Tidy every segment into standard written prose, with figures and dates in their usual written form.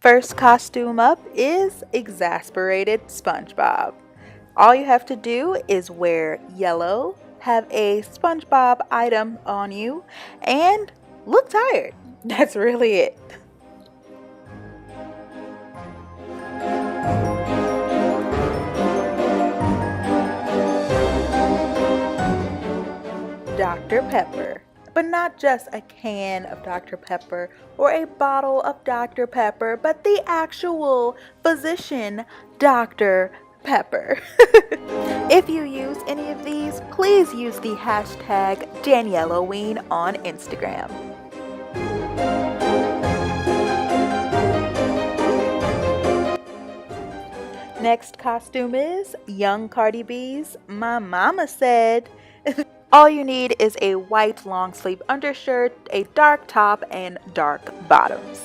First costume up is exasperated Spongebob. All you have to do is wear yellow, have a Spongebob item on you, and look tired. That's really it. Dr. Pepper. But not just a can of Dr. Pepper or a bottle of Dr. Pepper, but the actual physician Dr. Pepper. If you use any of these, please use the hashtag Danielloween on Instagram. Next costume is Young Cardi B's My Mama Said. All you need is a white long sleeve undershirt, a dark top, and dark bottoms.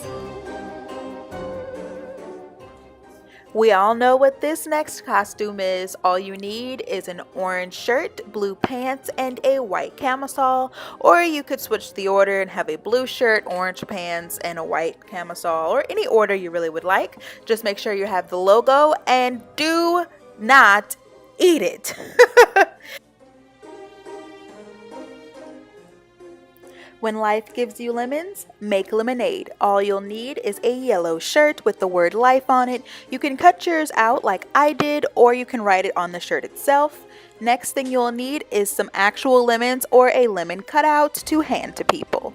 We all know what this next costume is. All you need is an orange shirt, blue pants, and a white camisole. Or you could switch the order and have a blue shirt, orange pants, and a white camisole, or any order you really would like. Just make sure you have the logo and do not eat it. When life gives you lemons, make lemonade. All you'll need is a yellow shirt with the word life on it. You can cut yours out like I did, or you can write it on the shirt itself. Next thing you'll need is some actual lemons or a lemon cutout to hand to people.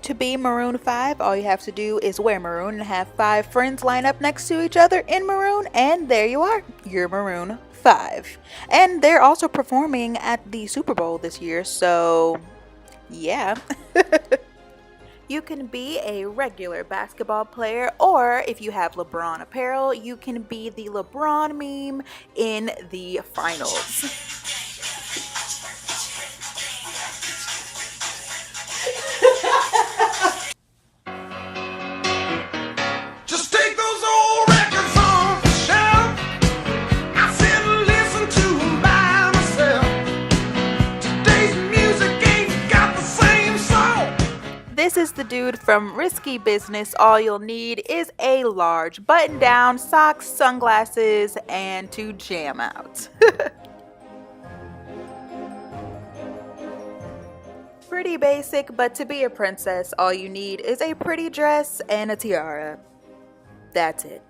To be Maroon 5, all you have to do is wear maroon and have 5 friends line up next to each other in maroon, and there you are. You're Maroon 5. And they're also performing at the Super Bowl this year, so yeah. You can be a regular basketball player, or if you have LeBron apparel, you can be the LeBron meme in the finals. Just take those old records off the shelf. I sit and listen to them by myself. Today's music ain't got the same song. This is the dude from Risky Business. All you'll need is a large button down, socks, sunglasses, and to jam out. Pretty basic, but to be a princess, all you need is a pretty dress and a tiara. That's it.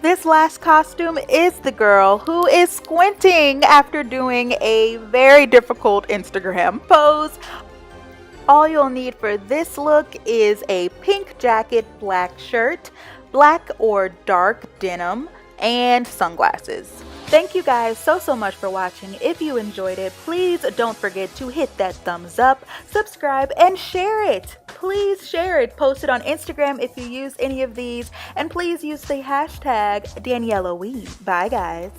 This last costume is the girl who is squinting after doing a very difficult Instagram pose. All you'll need for this look is a pink jacket, black shirt, black or dark denim, and sunglasses. Thank you guys so much for watching. If you enjoyed it, please don't forget to hit that thumbs up, subscribe, and share it. Please share it. Post it on Instagram if you use any of these, and please use the hashtag Danielloween. Bye guys.